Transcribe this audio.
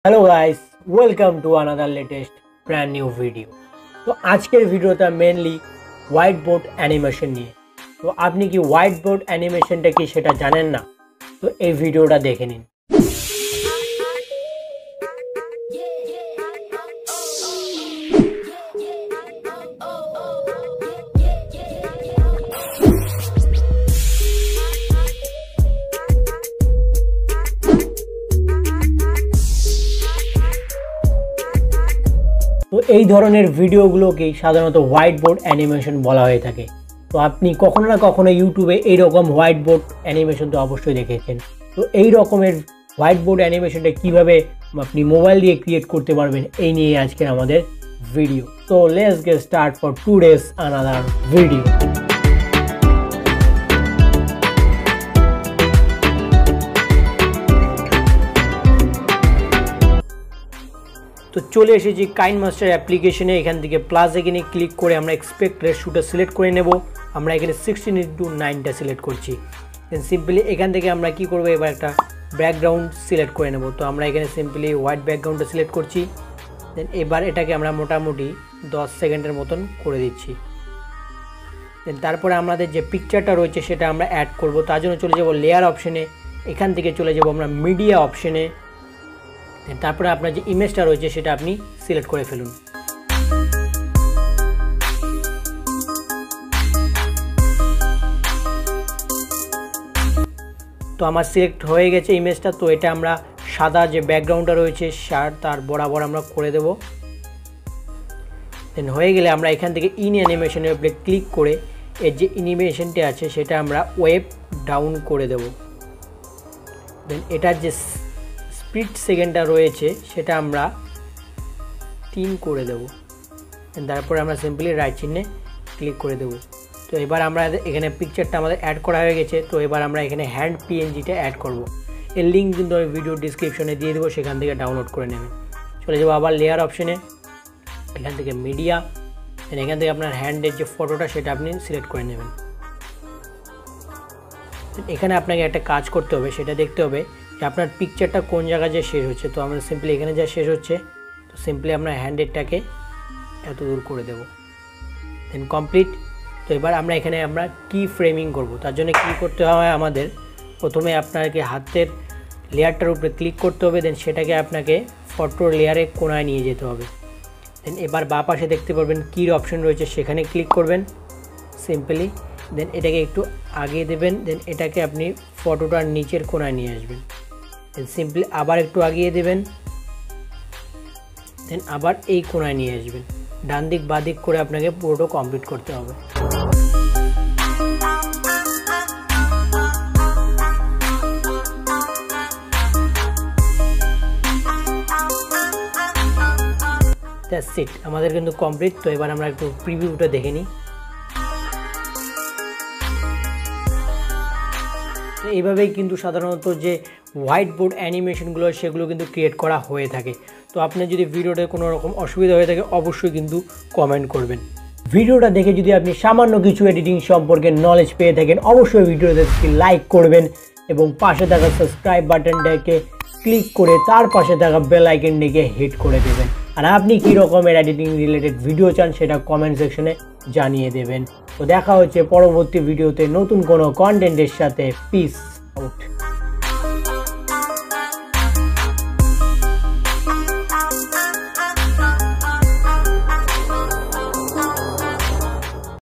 Hello guys, welcome to another latest brand new video. तो आजकेर भिडियोटा मेनली व्हाइट बोर्ड एनिमेशन निये। तो आपनी कि व्हाइट बोर्ड एनिमेशनटा कि सेटा जानेन ना, तो এই ভিডিওটা দেখে নিন। तो এই ধরনের ভিডিওগুলোকে সাধারণত হোয়াইট বোর্ড অ্যানিমেশন বলা হয়ে থাকে। তো আপনি কখনো না কখনো ইউটিউবে এই রকম হোয়াইট বোর্ড অ্যানিমেশন তো অবশ্যই দেখেছেন। তো এই রকমের হোয়াইট বোর্ড অ্যানিমেশনটা কিভাবে আপনি মোবাইল দিয়ে ক্রিয়েট করতে পারবেন এই নিয়ে আজকের আমাদের ভিডিও। তো let's get start for today's another video. तो चले एसेছি কাইনমাস্টার অ্যাপ্লিকেশনে। এখান থেকে প্লাস এখানে ক্লিক করে আমরা এক্সপেক্ট রেশিওটা সিলেক্ট করে নেব। আমরা এখানে 16:9টা সিলেক্ট করছি। দেন সিম্পলি এখান থেকে আমরা কি করব, এবার একটা ব্যাকগ্রাউন্ড সিলেক্ট করে নেব। তো আমরা এখানে সিম্পলি হোয়াইট ব্যাকগ্রাউন্ডটা সিলেক্ট করছি। দেন এবার এটাকে আমরা মোটামুটি 10 সেকেন্ডের মতন করে দিচ্ছি। দেন তারপরে আমাদের যে পিকচারটা রয়েছে সেটা আমরা অ্যাড করব। তার জন্য চলে যাব লেয়ার অপশনে। এখান থেকে চলে যাব আমরা মিডিয়া অপশনে। তারপরে আপনার যে ইমেজটা রয়েছে সেটা আপনি সিলেক্ট করে ফেলুন। তো আমার সিলেক্ট হয়ে গেছে ইমেজটা। তো এটা আমরা সাদা যে ব্যাকগ্রাউন্ডটা রয়েছে তার বরাবর আমরা করে দেব। দেন হয়ে গেলে আমরা এখান থেকে ইন অ্যানিমেশনের উপরে ক্লিক করে এর যে অ্যানিমেশনটা আছে সেটা আমরা ওয়েব ডাউন করে দেব। দেন এটার যে স্পিড সেকেন্ডটা রয়েছে সেটা আমরা 3 করে দেব। তারপরে আমরা সিম্পলি রাইট চিহ্নে ক্লিক করে দেব। তো এবার আমরা এখানে পিকচারটা আমাদের অ্যাড করা হয়ে গেছে। তো এবার আমরা এখানে হ্যান্ড পিএনজিটা অ্যাড করব। এর লিঙ্ক কিন্তু আমি ভিডিও ডিসক্রিপশনে দিয়ে দেবো, সেখান থেকে ডাউনলোড করে নেবেন। চলে যাবো আবার লেয়ার অপশনে। এখান থেকে মিডিয়া, এখান থেকে আপনার হ্যান্ডের যে ফটোটা সেটা আপনি সিলেক্ট করে নেবেন। এখানে আপনাকে একটা কাজ করতে হবে, সেটা দেখতে হবে যে আপনার পিকচারটা কোন জায়গায় যে শেষ হচ্ছে। তো আমরা সিম্পলি এখানে যা শেষ হচ্ছে, তো সিম্পলি আমরা হ্যান্ডেরটাকে এত দূর করে দেব। Then complete. তো এবার আমরা এখানে কি ফ্রেমিং করব, তার জন্য কী করতে হয়, আমাদের প্রথমে আপনাকে হাতের লেয়ারটার উপরে ক্লিক করতে হবে। দেন সেটাকে আপনাকে ফটোর লেয়ারে কোণায় নিয়ে যেতে হবে। দেন এবার বাঁ পাশে দেখতে পারবেন কির অপশন রয়েছে, সেখানে ক্লিক করবেন সিম্পলি। দেন এটাকে একটু আগিয়ে দেবেন। দেন এটাকে আপনি ফটোটার নিচের কোণায় নিয়ে আসবেন। দেন সিম্পলি আবার একটু আগিয়ে দেবেন। দেন আবার এই কোণায় নিয়ে আসবেন। ডান দিক বাঁ দিক করে আপনাকে পুরোটা কমপ্লিট করতে হবে। দ্যাটস ইট, আমাদের কিন্তু কমপ্লিট। তো এবার আমরা একটু প্রিভিউটা দেখে নিই। এইভাবেই কিন্তু সাধারণত যে হোয়াইট বোর্ড অ্যানিমেশনগুলো সেগুলো কিন্তু ক্রিয়েট করা হয়ে থাকে। তো আপনার যদি ভিডিওতে কোনো রকম অসুবিধা হয়ে থাকে অবশ্যই কিন্তু কমেন্ট করবেন। ভিডিওটা দেখে যদি আপনি সামান্য কিছু এডিটিং সম্পর্কে নলেজ পেয়ে থাকেন অবশ্যই ভিডিওতে লাইক করবেন এবং পাশে থাকা সাবস্ক্রাইব বাটনটাকে ক্লিক করে তার পাশে থাকা বেল আইকনটিকে হিট করে দেবেন। আর আপনি কী রকমের এডিটিং রিলেটেড ভিডিও চান সেটা কমেন্ট সেকশনে জানিয়ে দেবেন। তো দেখা হচ্ছে পরবর্তী ভিডিওতে নতুন কোনো কন্টেন্টের সাথে। Piece out.